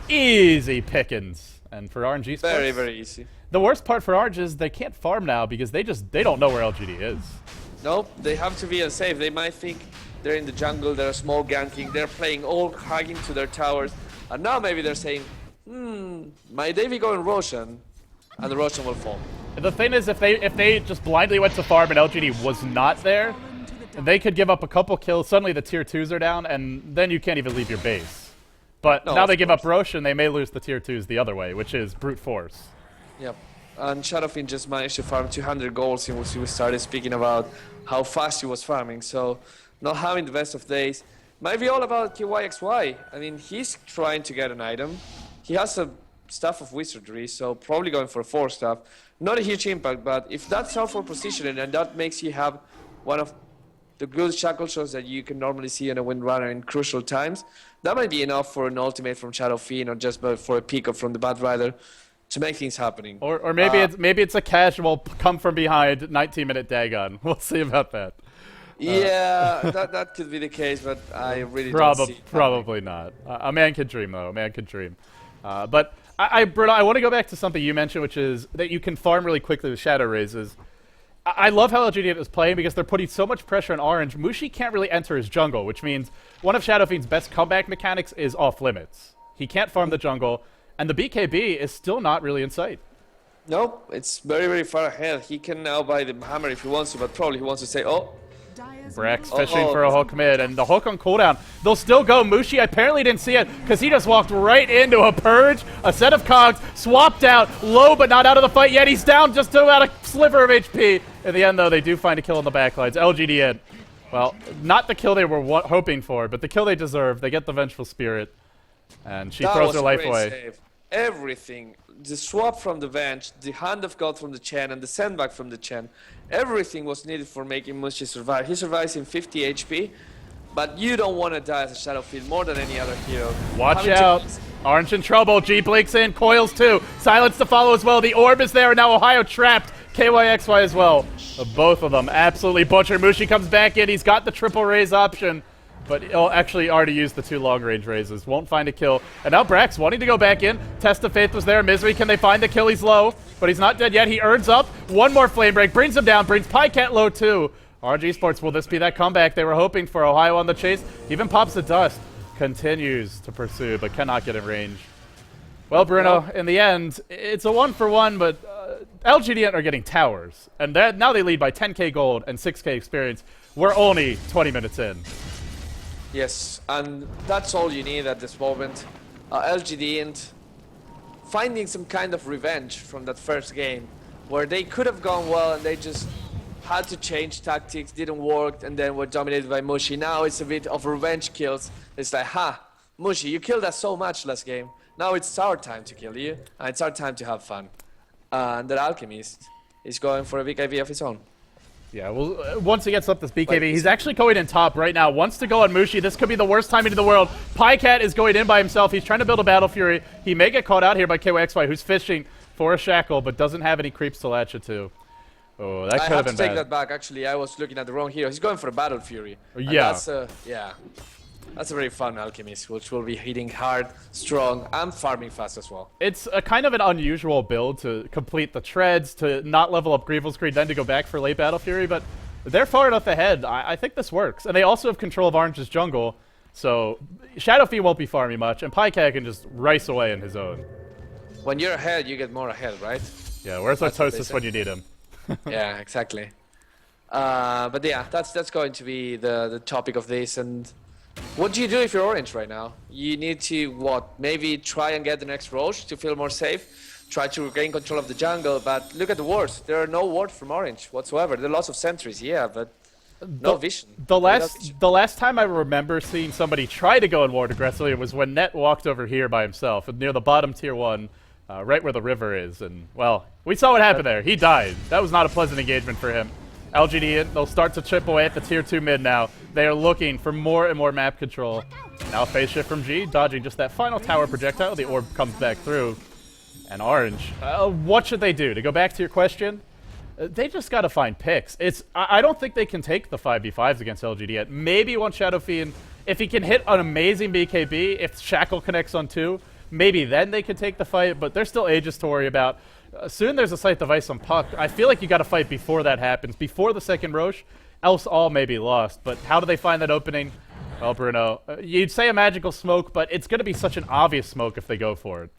Easy pickings. And for RNG Sports, very, very easy. The worst part for Orange is they can't farm now because they don't know where LGD is. Nope, they have to be unsafe. They might think they're in the jungle, they're small ganking, they're playing all hugging to their towers, and now maybe they're saying, might they be going Roshan? And the Roshan will fall. The thing is, if they just blindly went to farm and LGD was not there, they could give up a couple kills, suddenly the tier 2s are down, and then you can't even leave your base. But now they give up Roshan, they may lose the tier 2s the other way, which is brute force. Yep, and Shadowfiend just managed to farm 200 gold since we started speaking about how fast he was farming, so not having the best of days might be all about KYXY. I mean, he's trying to get an item. He has a staff of wizardry, so probably going for a 4 staff. Not a huge impact, but if that's all for positioning and that makes you have one of the good shackle shots that you can normally see in a Windrunner in crucial times, that might be enough for an ultimate from Shadowfiend or just for a peek up from the Bad Rider to make things happening. Or maybe it's a casual come from behind 19-minute Dagon. We'll see about that. Yeah, that could be the case, but I really don't see it. Probably not. A man could dream, though. A man could dream. But Bruno, I want to go back to something you mentioned, which is that you can farm really quickly with Shadow Raises. I love how LGD is playing because they're putting so much pressure on Orange. Mushi can't really enter his jungle, which means one of Shadowfiend's best comeback mechanics is off limits. He can't farm the jungle. And the BKB is still not really in sight. Nope, it's very, very far ahead. He can now buy the hammer if he wants to, but probably he wants to say, oh. Brax fishing for a hook mid, and the hook on cooldown. They'll still go. Mushi apparently didn't see it because he just walked right into a purge, a set of cogs, swapped out, low but not out of the fight yet. He's down just to about a sliver of HP. In the end, though, they do find a kill on the backlines. LGD.int, well, not the kill they were hoping for, but the kill they deserve. They get the Vengeful Spirit, and she throws her life away. Save. Everything, the swap from the Venge, the Hand of God from the Chen, and the sandbag from the Chen, everything was needed for making Mushi survive. He survives in 50 HP, but you don't want to die as a Shadowfiend more than any other hero. Watch out. Orange in trouble. G blinks in. Coils too. Silence to follow as well. The orb is there. Now Ohio trapped. KYXY as well. Both of them absolutely butchered. Mushi comes back in. He's got the triple raise option. But he'll actually already used the 2 long-range raises. Won't find a kill. And now Brax wanting to go back in. Test of Faith was there. Misery, can they find the kill? He's low. But he's not dead yet. He earns up. One more Flame Break. Brings him down. Brings Pycat low too. RG Sports, will this be that comeback they were hoping for? Ohio on the chase. Even pops the dust. Continues to pursue, but cannot get in range. Well, Bruno, in the end, it's a 1-for-1, but LGD are getting towers. And now they lead by 10k gold and 6k experience. We're only 20 minutes in. Yes, and that's all you need at this moment. LGD.int finding some kind of revenge from that first game, where they could have gone well and they just had to change tactics, didn't work, and then were dominated by Mushi. Now it's a bit of revenge kills. It's like, Mushi, you killed us so much last game. Now it's our time to kill you, and it's our time to have fun. And the Alchemist is going for a big IV of his own. Yeah, well, once he gets up this BKB, he's actually going in top right now. Wants to go on Mushi. This could be the worst timing in the world. Pycat is going in by himself. He's trying to build a Battle Fury. He may get caught out here by KYXY, who's fishing for a shackle, but doesn't have any creeps to latch it to. Oh, that could have been bad. I have to take that back. Actually, I was looking at the wrong hero. He's going for a Battle Fury. Yeah. That's a very fun Alchemist, which will be hitting hard, strong, and farming fast as well. It's a kind of an unusual build to complete the treads, to not level up Grievel's Creed, then to go back for late Battle Fury, but they're far enough ahead. I think this works. And they also have control of Orange's jungle, so Shadowfiend won't be farming much, and Pycat can just rice away in his own. When you're ahead, you get more ahead, right? Yeah, where's Artosis when you need him? Yeah, exactly. But yeah, that's going to be the topic of this, and What do you do if you're orange right now? You need to, what, maybe try and get the next Roche to feel more safe, try to regain control of the jungle, but look at the wards. There are no wards from orange whatsoever. There are lots of sentries, yeah, but no vision. The last time I remember seeing somebody try to go in ward aggressively was when Net walked over here by himself, near the bottom tier 1, right where the river is, and, well, we saw what happened there. He died. That was not a pleasant engagement for him. LGD, they'll start to chip away at the tier 2 mid now. They are looking for more and more map control. Now phase shift from G, dodging just that final tower projectile. The orb comes back through. And Orange, what should they do? To go back to your question, they just got to find picks. I don't think they can take the 5v5s against LGD yet. Maybe one Shadow Fiend, if he can hit an amazing BKB, if Shackle connects on 2, maybe then they can take the fight, but there's still ages to worry about. Soon there's a Sight Device on Puck. I feel like you got to fight before that happens, before the second Roche, else all may be lost. But how do they find that opening? Well, Bruno, you'd say a magical smoke, but it's going to be such an obvious smoke if they go for it.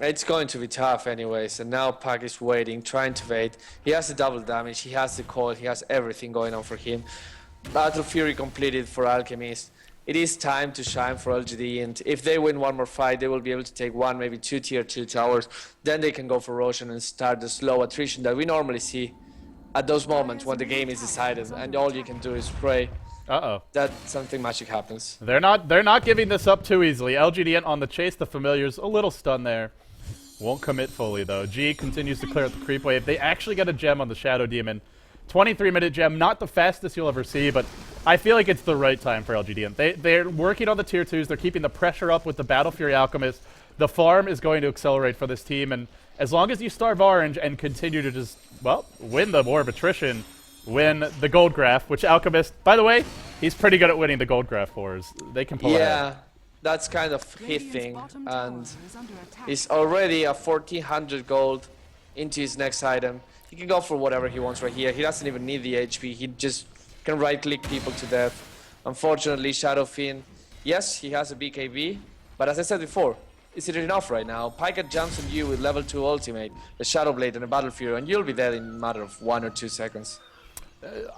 It's going to be tough anyways, and now Puck is waiting, trying to wait. He has the double damage, he has the coil, he has everything going on for him. Battle Fury completed for Alchemist. It is time to shine for LGD, and if they win one more fight, they will be able to take one, maybe 2 tier 2 towers. Then they can go for Roshan and start the slow attrition that we normally see at those moments when the game is decided, and all you can do is pray that something magic happens. They're not giving this up too easily. LGD on the chase, the Familiar's a little stunned there. Won't commit fully though. G continues to clear out the creep wave. They actually got a gem on the Shadow Demon. 23-minute gem, not the fastest you'll ever see, but I feel like it's the right time for LGD. They're working on the tier 2s. They're keeping the pressure up with the Battle Fury Alchemist. The farm is going to accelerate for this team, and as long as you starve Orange and continue to just, well, win the War of Attrition, win the Gold Graph, which Alchemist, by the way, he's pretty good at winning the Gold Graph wars. They can pull ahead. Yeah, that's kind of his thing, and he's already a 1400 gold into his next item. He can go for whatever he wants right here. He doesn't even need the HP. He just can right-click people to death. Unfortunately, Shadow Fiend, yes, he has a BKB, but as I said before, is it enough right now? Pika jumps on you with level 2 ultimate, the Shadow Blade and a Battle Fury, and you'll be dead in a matter of 1 or 2 seconds.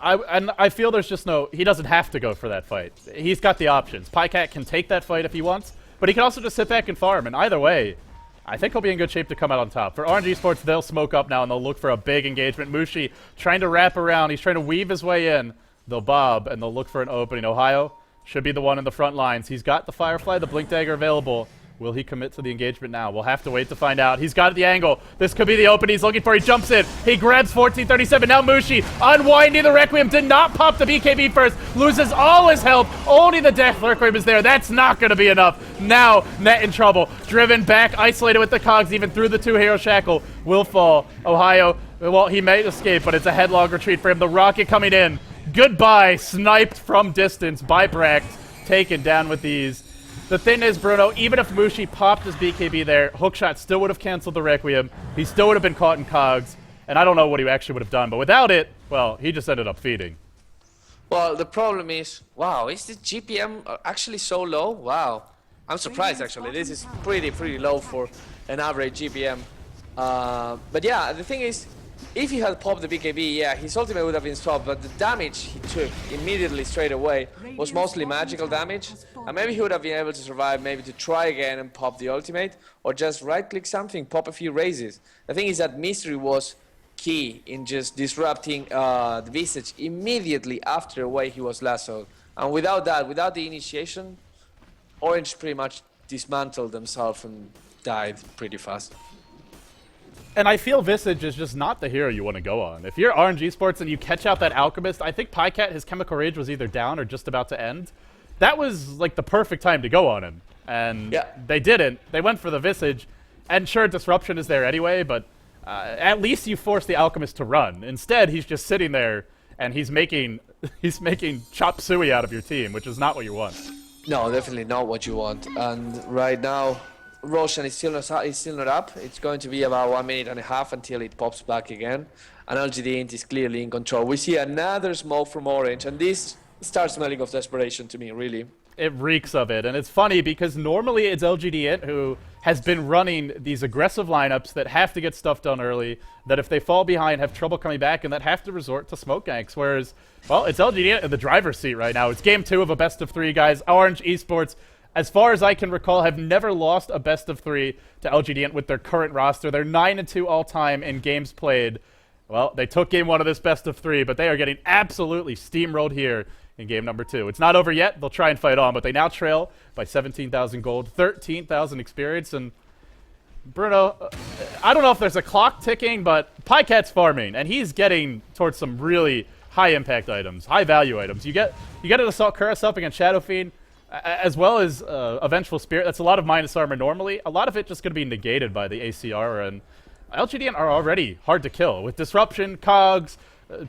I feel there's just no... He doesn't have to go for that fight. He's got the options. Pycat can take that fight if he wants, but he can also just sit back and farm, and either way, I think he'll be in good shape to come out on top. For RNG Sports, they'll smoke up now, and they'll look for a big engagement. Mushi trying to wrap around. He's trying to weave his way in. They'll bob, and they'll look for an opening. Ohio should be the one in the front lines. He's got the Firefly, the Blink Dagger available. Will he commit to the engagement now? We'll have to wait to find out. He's got the angle. This could be the opening he's looking for. He jumps in. He grabs 1437. Now Mushi unwinding the Requiem. Did not pop the BKB first. Loses all his health. Only the Death Requiem is there. That's not going to be enough. Now Net in trouble. Driven back, isolated with the cogs, even through the 2-hero shackle. Will fall. Ohio, well, he may escape, but it's a headlong retreat for him. The rocket coming in. Goodbye. Sniped from distance by Bract. Taken down with ease. The thing is, Bruno, even if Mushi popped his BKB there, Hookshot still would have canceled the Requiem. He still would have been caught in cogs, and I don't know what he actually would have done. But without it, well, he just ended up feeding. Well, the problem is, wow, is the GPM actually so low? Wow. I'm surprised, actually. This is pretty low for an average GPM. But yeah, the thing is, if he had popped the BKB, yeah, his ultimate would have been stopped, but the damage he took immediately straight away was mostly magical damage, and maybe he would have been able to survive, maybe to try again and pop the ultimate, or just right-click something, pop a few raises. The thing is that Mystery was key in just disrupting the Visage immediately after the way he was lassoed, and without that, without the initiation, Orange pretty much dismantled themselves and died pretty fast. And I feel Visage is just not the hero you want to go on. If you're RNG Sports and you catch out that Alchemist, I think Pycat, his Chemical Rage was either down or just about to end. That was like the perfect time to go on him. And yeah, they didn't. They went for the Visage. And sure, Disruption is there anyway, but at least you force the Alchemist to run. Instead, he's just sitting there and he's making chop suey out of your team, which is not what you want. No, definitely not what you want. And right now, Roshan is still not up. It's going to be about 1.5 minutes until it pops back again. And LGD.int is clearly in control. We see another smoke from Orange, and this starts smelling of desperation to me, really. It reeks of it, and it's funny because normally it's LGD.int who has been running these aggressive lineups that have to get stuff done early, that if they fall behind have trouble coming back, and that have to resort to smoke ganks, whereas, well, it's LGD.int in the driver's seat right now. It's game 2 of a best of 3, guys. Orange Esports, as far as I can recall, have never lost a best of 3 to LGD.int with their current roster. They're 9-2 all-time in games played. Well, they took game 1 of this best of 3, but they are getting absolutely steamrolled here in game number 2. It's not over yet. They'll try and fight on, but they now trail by 17,000 gold, 13,000 experience, and Bruno, I don't know if there's a clock ticking, but Pycat's farming, and he's getting towards some really high-impact items, high-value items. You get an Assault Cuirass up against Shadow Fiend, as well as a Vengeful Spirit. That's a lot of minus armor normally. A lot of it just going to be negated by the ACR, and LGD are already hard to kill. With Disruption, Cogs,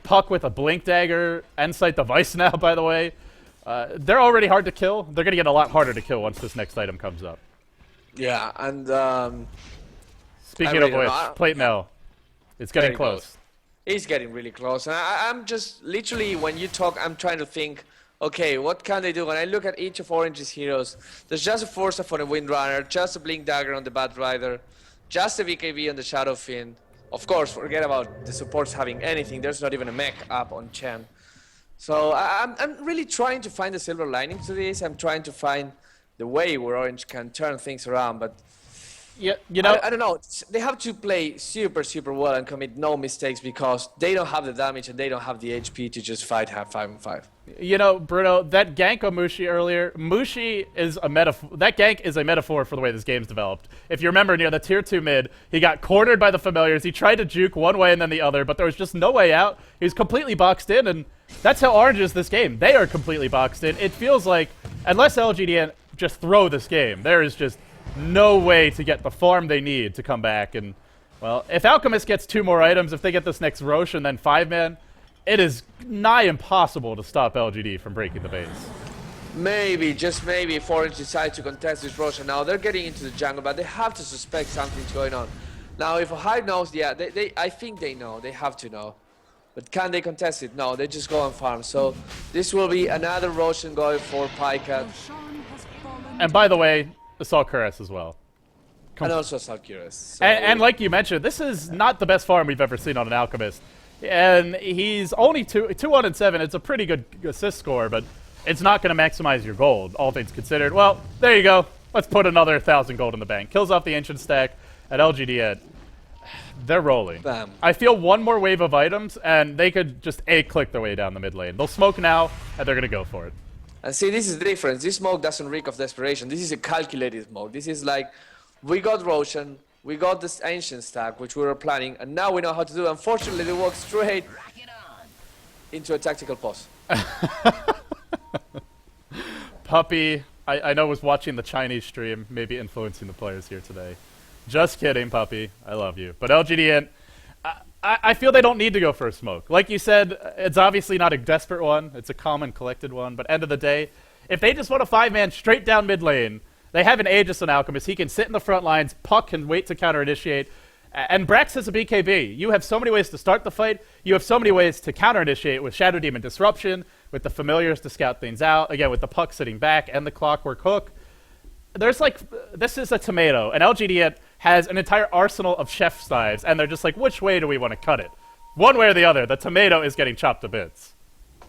Puck with a Blink Dagger, Insight Device now, by the way. They're already hard to kill. They're going to get a lot harder to kill once this next item comes up. Yeah, and speaking of which, plate mail. It's getting close. It's getting really close. And I'm just literally, when you talk, I'm trying to think, okay, what can they do? When I look at each of Orange's heroes, there's just a Forza for the Windrunner, just a Blink Dagger on the Bat Rider, just a VKB on the Shadow Fiend. Of course, forget about the supports having anything. There's not even a mech up on Chen. So I'm really trying to find the silver lining to this. I'm trying to find the way where Orange can turn things around, but yeah, you know, I don't know. They have to play super well and commit no mistakes because they don't have the damage and they don't have the HP to just fight 5-on-5. You know, Bruno, that gank on Mushi earlier, Mushi is a metaphor. That gank is a metaphor for the way this game's developed. If you remember near the tier 2 mid, he got cornered by the familiars. He tried to juke one way and then the other, but there was just no way out. He was completely boxed in, and that's how Orange is this game. They are completely boxed in. It feels like, unless LGD just throw this game, there is just no way to get the farm they need to come back. And, well, if Alchemist gets 2 more items, if they get this next Roche and then 5-man, it is nigh impossible to stop LGD from breaking the base. Maybe, just maybe, if Orange decide to contest this Roche. Now they're getting into the jungle, but they have to suspect something's going on. Now, if a Hive knows, yeah, I think they know. They have to know. But can they contest it? No, they just go on farm. So this will be another Roshan goal for Pycat. And by the way, Assault Cuirass as well. And also Assault Cuirass. So and like you mentioned, this is not the best farm we've ever seen on an Alchemist. And he's only 2-1-7. It's a pretty good assist score, but it's not going to maximize your gold, all things considered. Well, there you go. Let's put another 1,000 gold in the bank. Kills off the Ancient stack at LGD. They're rolling. Bam. I feel one more wave of items, and they could just A-click their way down the mid lane. They'll smoke now, and they're going to go for it. And see, this is the difference. This smoke doesn't reek of desperation. This is a calculated smoke. This is like, we got Roshan, we got this Ancient stack, which we were planning, and now we know how to do it. Unfortunately, they walk straight into a tactical pause. Puppy, I know was watching the Chinese stream, maybe influencing the players here today. Just kidding, Puppy. I love you. But LGD, I feel they don't need to go for a smoke. Like you said, it's obviously not a desperate one. It's a calm and collected one. But end of the day, if they just want a 5-man straight down mid lane, they have an Aegis on Alchemist. He can sit in the front lines. Puck can wait to counter-initiate. And Brax has a BKB. You have so many ways to start the fight. You have so many ways to counter-initiate with Shadow Demon Disruption, with the Familiars to scout things out, again, with the Puck sitting back and the Clockwork Hook. There's like, this is a tomato, and LGD has an entire arsenal of chef's knives, and they're just like, which way do we want to cut it? One way or the other, the tomato is getting chopped to bits.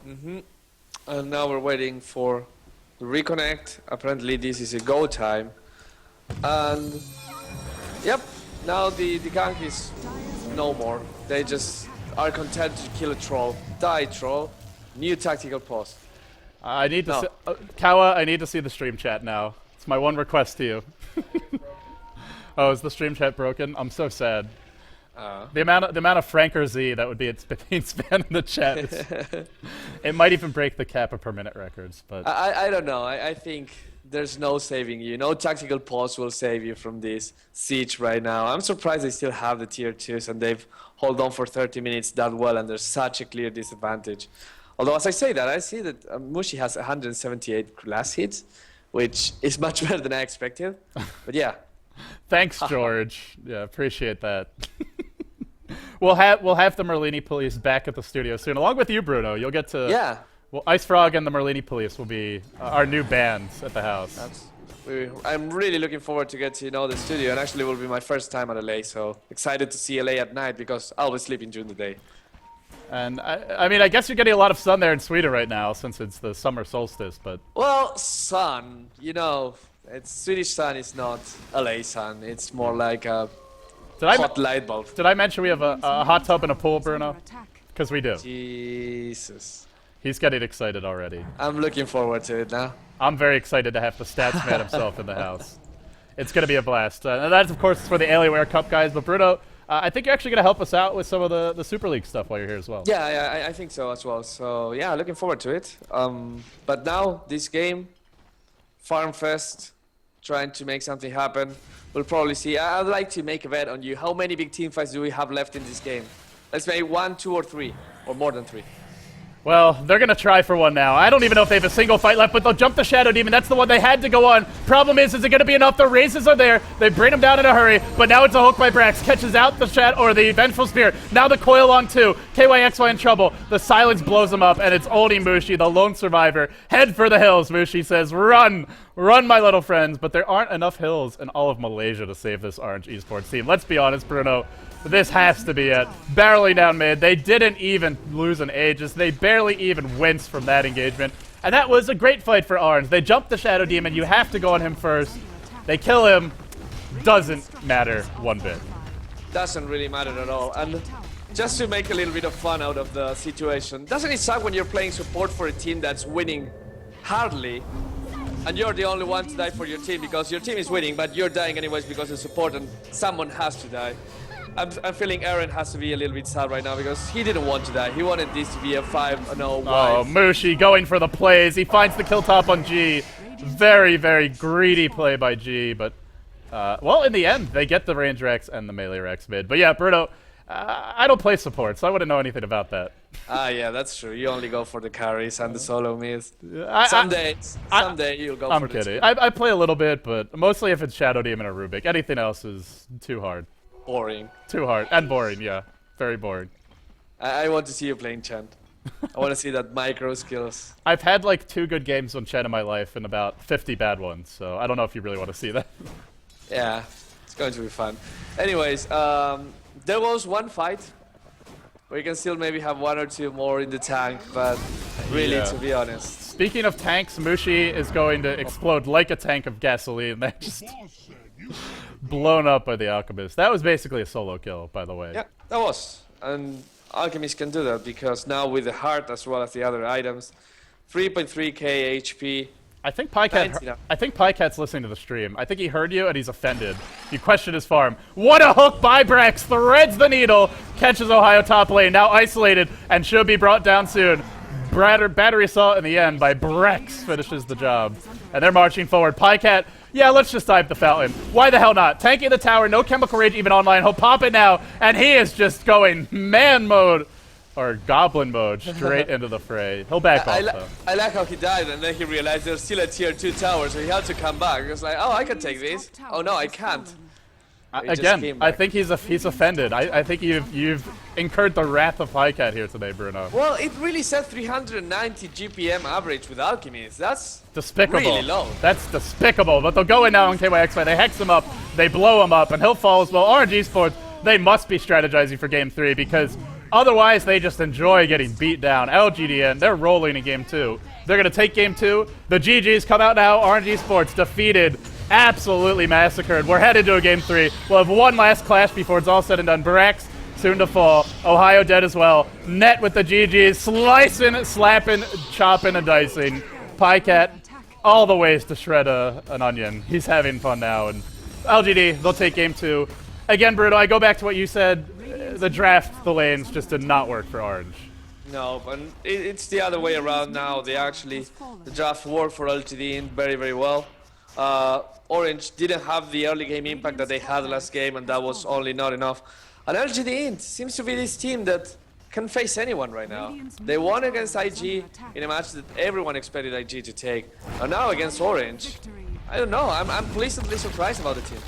Mm-hmm. And now we're waiting for the reconnect. Apparently this is a go time. And, yep, now the gank is no more. They just are content to kill a troll. Die, troll. New tactical pause. I need to see, Kawa, I need to see the stream chat now. It's my one request to you. Oh, is the stream chat broken? I'm so sad. The amount of Franker Z that would be being spammed in the chat. It might even break the cap of per minute records. But I don't know. I think there's no saving you. No tactical pause will save you from this siege right now. I'm surprised they still have the tier 2s and they've held on for 30 minutes that well and there's such a clear disadvantage. Although as I say that, I see that Mushi has 178 class hits, which is much better than I expected. But yeah. Thanks, George. Yeah, appreciate that. We'll have the Merlini police back at the studio soon, along with you, Bruno. You'll get to Well, Ice Frog and the Merlini Police will be our new bands at the house. I'm really looking forward to get to know the studio, and actually it will be my first time at LA, so excited to see LA at night because I'll be sleeping during the day. And I mean, I guess you're getting a lot of sun there in Sweden right now since it's the summer solstice, but... Well, sun, you know, Swedish sun is not LA sun. It's more like a hot light bulb. Did I mention we have a hot tub and a pool, Bruno? Because we do. Jesus. He's getting excited already. I'm looking forward to it now. I'm very excited to have the stats man himself in the house. It's going to be a blast. And that, of course, is for the Alienware Cup guys. But Bruno, I think you're actually going to help us out with some of the Super League stuff while you're here as well. Yeah, I think so as well. So, yeah, looking forward to it. But now, this game, Farm Fest, trying to make something happen. We'll probably see. I'd like to make a bet on you. How many big team fights do we have left in this game? Let's make 1, 2, or 3. Or more than 3. Well, they're going to try for one now. I don't even know if they have a single fight left, but they'll jump the Shadow Demon. That's the one they had to go on. Problem is it going to be enough? The races are there. They bring him down in a hurry, but now it's a hook by Brax. Catches out the Shadow, or the Vengeful Spear. Now the Coil on too. KYXY in trouble. The silence blows him up, and it's only Mushi, the lone survivor. Head for the hills, Mushi says. Run! Run, my little friends. But there aren't enough hills in all of Malaysia to save this Orange Esports team. Let's be honest, Bruno. This has to be it. Barreling down mid. They didn't even lose an Aegis. They barely even winced from that engagement. And that was a great fight for Orange. They jumped the Shadow Demon. You have to go on him first. They kill him. Doesn't matter one bit. Doesn't really matter at all. And just to make a little bit of fun out of the situation, doesn't it suck when you're playing support for a team that's winning hardly, and you're the only one to die for your team because your team is winning, but you're dying anyways because of support and someone has to die? I'm feeling Aaron has to be a little bit sad right now because he didn't want to die. He wanted this to be a 5-0 wipe. Oh, Mushi going for the plays. He finds the kill top on G. Very, very greedy play by G, but, well, in the end, they get the range Rex and the melee Rex mid. But yeah, Bruno, I don't play support, so I wouldn't know anything about that. Yeah, that's true. You only go for the carries and the solo mids. Someday you'll go for the... I'm kidding. I play a little bit, but mostly if it's Shadow Demon or Rubik. Anything else is too hard. Boring. Too hard. And boring, yeah. Very boring. I want to see you playing Chen. I want to see that micro skills. I've had like 2 good games on Chen in my life and about 50 bad ones, so I don't know if you really want to see that. Yeah, it's going to be fun. Anyways, there was one fight. We can still maybe have 1 or 2 more in the tank, but really, to be honest. Speaking of tanks, Mushi is going to explode like a tank of gasoline. That just... blown up by the Alchemist. That was basically a solo kill, by the way. Yeah, that was. And Alchemist can do that because now with the heart as well as the other items, 3.3k HP. I think Pycat's listening to the stream. I think he heard you and he's offended. You questioned his farm. What a hook by Brex! Threads the needle, catches Ohio top lane, now isolated and should be brought down soon. Battery assault in the end by Brex finishes the job. And they're marching forward. Pycat, yeah, let's just dive the fountain. Why the hell not? Tanking the tower, no chemical rage even online. He'll pop it now, and he is just going man mode, or goblin mode, straight into the fray. He'll back off, though. I like how he died, and then he realized there's still a tier 2 tower, so he had to come back. He was like, oh, I can take this. Oh, no, I can't. Again, I think he's offended. I think you've incurred the wrath of Pycat here today, Bruno. Well, it really said 390 GPM average with Alchemist. That's despicable. Really low. That's despicable. But they'll go in now on KYXY. They hex him up. They blow him up, and he'll fall as well. Orange Esports, they must be strategizing for Game 3 because otherwise they just enjoy getting beat down. LGD.int, they're rolling in Game 2. They're going to take Game 2. The GGs come out now. Orange Esports defeated. Absolutely massacred. We're headed to a Game 3. We'll have one last clash before it's all said and done. Brax soon to fall. Ohio dead as well. Net with the GGs. Slicing, slapping, chopping, and dicing. Pycat all the ways to shred an onion. He's having fun now. And LGD, they'll take Game 2. Again, Bruno, I go back to what you said. The draft, the lanes just did not work for Orange. No, but it's the other way around now. The draft worked for LGD very, very well. Orange didn't have the early game impact that they had last game, and that was only not enough. And LGD.int seems to be this team that can face anyone right now. They won against IG in a match that everyone expected IG to take, and now against Orange, I don't know. I'm pleasantly surprised about the team.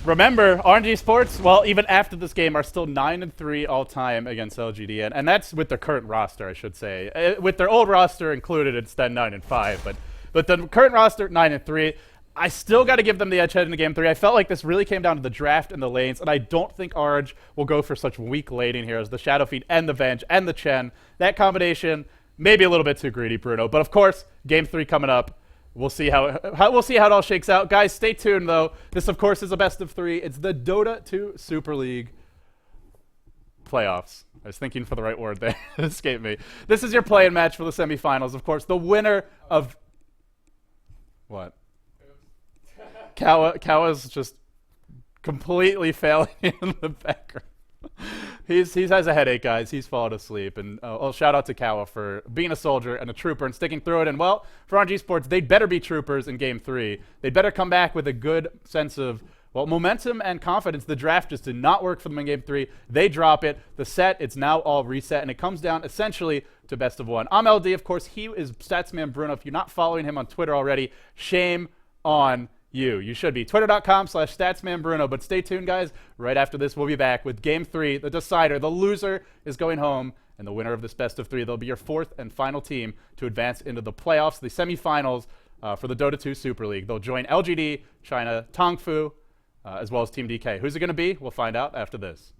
Remember, RNG Sports, well, even after this game, are still 9-3 all-time against LGD, and that's with their current roster, I should say. With their old roster included, it's then 9-5, but the current roster, 9-3. I still got to give them the edge heading into Game 3. I felt like this really came down to the draft and the lanes, and I don't think Orange will go for such weak laning here as the Shadowfeed and the Venge and the Chen. That combination, maybe a little bit too greedy, Bruno. But of course, Game 3 coming up. We'll see how it all shakes out. Guys, stay tuned, though. This, of course, is a best of 3. It's the Dota 2 Super League playoffs. I was thinking for the right word there. It escaped me. This is your play-in match for the semifinals. Of course, the winner of... What? Kawa's just completely failing in the background. He has a headache, guys. He's fallen asleep. And shout out to Kawa for being a soldier and a trooper and sticking through it. And well, for RNG Sports, they'd better be troopers in Game 3. They'd better come back with a good sense of, well, momentum and confidence. The draft just did not work for them in Game 3. They drop it. The set, it's now all reset. And it comes down essentially to best of 1. I'm LD, of course. He is Statsman Bruno. If you're not following him on Twitter already, shame on you should be. Twitter.com/StatsmanBruno. But stay tuned, guys. Right after this, we'll be back with Game 3, the decider. The loser is going home, and the winner of this best of 3, they'll be your 4th and final team to advance into the playoffs, the semifinals for the Dota 2 Super League. They'll join LGD, China, Tongfu, as well as Team DK. Who's it going to be? We'll find out after this.